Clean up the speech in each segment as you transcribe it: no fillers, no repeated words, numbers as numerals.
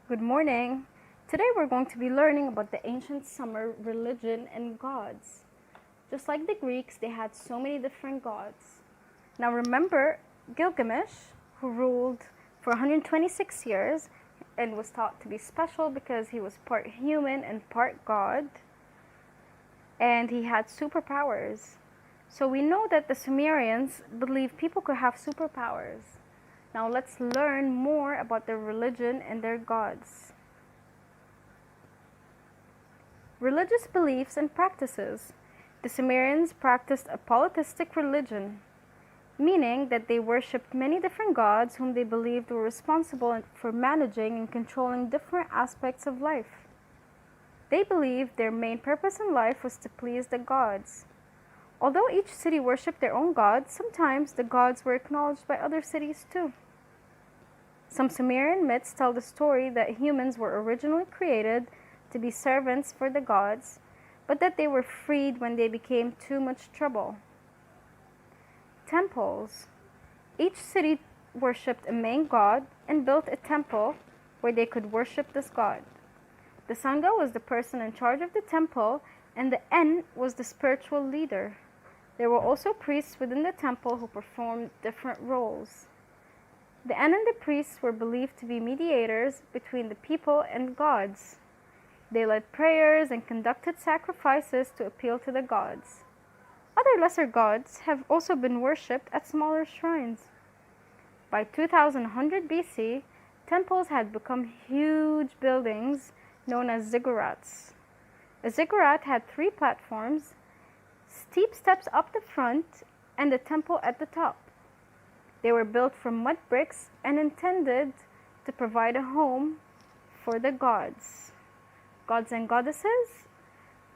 Good morning. Today we're going to be learning about the ancient Sumer religion and gods. Just like the Greeks, they had so many different gods. Now remember Gilgamesh, who ruled for 126 years and was thought to be special because he was part human and part god, and he had superpowers. So we know that the Sumerians believed people could have superpowers. Now let's learn more about their religion and their gods. Religious beliefs and practices. The Sumerians practiced a polytheistic religion, meaning that they worshipped many different gods whom they believed were responsible for managing and controlling different aspects of life. They believed their main purpose in life was to please the gods. Although each city worshipped their own gods, sometimes the gods were acknowledged by other cities too. Some Sumerian myths tell the story that humans were originally created to be servants for the gods, but that they were freed when they became too much trouble. Temples. Each city worshipped a main god and built a temple where they could worship this god. The Sangha was the person in charge of the temple, and the En was the spiritual leader. There were also priests within the temple who performed different roles. The En and the priests were believed to be mediators between the people and gods. They led prayers and conducted sacrifices to appeal to the gods. Other lesser gods have also been worshipped at smaller shrines. By 2100 BC, temples had become huge buildings known as ziggurats. A ziggurat had 3 platforms, steep steps up the front, and a temple at the top. They were built from mud bricks and intended to provide a home for the gods. Gods and goddesses.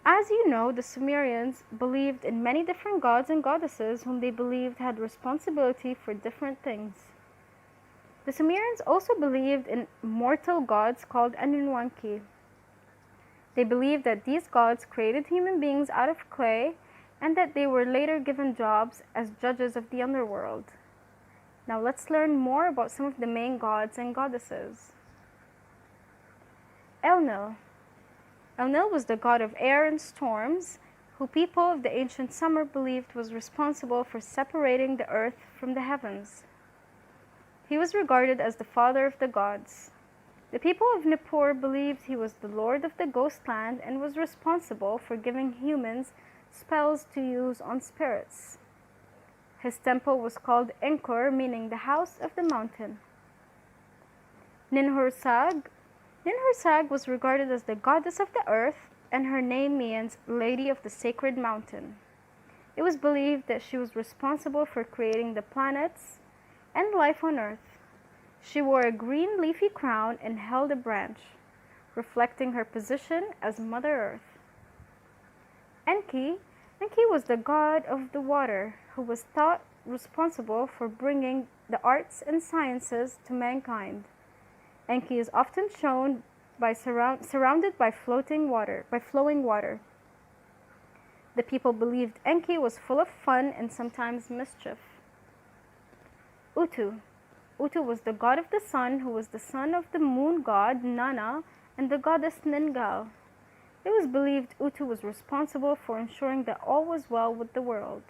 As you know, the Sumerians believed in many different gods and goddesses whom they believed had responsibility for different things. The Sumerians also believed in mortal gods called Anunnaki. They believed that these gods created human beings out of clay and that they were later given jobs as judges of the underworld. Now let's learn more about some of the main gods and goddesses. Enlil. Enlil was the god of air and storms, who people of the ancient Sumer believed was responsible for separating the earth from the heavens. He was regarded as the father of the gods. The people of Nippur believed he was the lord of the ghost land and was responsible for giving humans spells to use on spirits. His temple was called Enkur, meaning the house of the mountain. Ninhursag. Ninhursag was regarded as the goddess of the earth, and her name means Lady of the Sacred Mountain. It was believed that she was responsible for creating the planets and life on earth. She wore a green leafy crown and held a branch, reflecting her position as Mother Earth. Enki. Enki was the god of the water, who was thought responsible for bringing the arts and sciences to mankind. Enki is often shown surrounded by flowing water. The people believed Enki was full of fun and sometimes mischief. Utu. Utu was the god of the sun, who was the son of the moon god Nana and the goddess Ningal. It was believed Utu was responsible for ensuring that all was well with the world.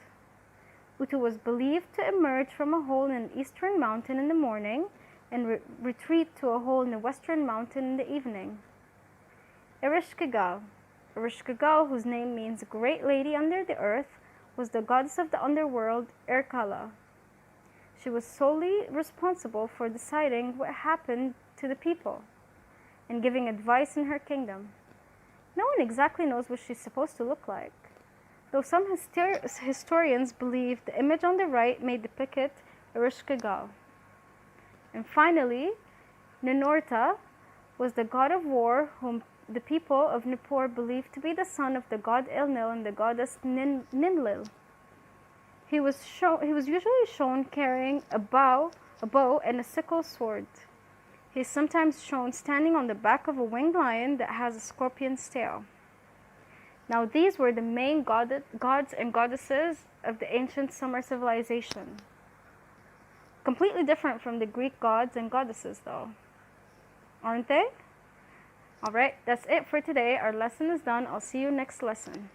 Utu was believed to emerge from a hole in an eastern mountain in the morning and retreat to a hole in the western mountain in the evening. Ereshkigal. Ereshkigal, whose name means Great Lady under the earth, was the goddess of the underworld, Erkala. She was solely responsible for deciding what happened to the people and giving advice in her kingdom. No one exactly knows what she's supposed to look like, though some historians believe the image on the right may depict Ereshkigal. And finally, Ninurta was the god of war whom the people of Nippur believed to be the son of the god Enlil and the goddess Ninlil. He was usually shown carrying a bow and a sickle sword. He is sometimes shown standing on the back of a winged lion that has a scorpion's tail. Now these were the main gods and goddesses of the ancient Sumer civilization. Completely different from the Greek gods and goddesses though, aren't they? All right, that's it for today. Our lesson is done. I'll see you next lesson.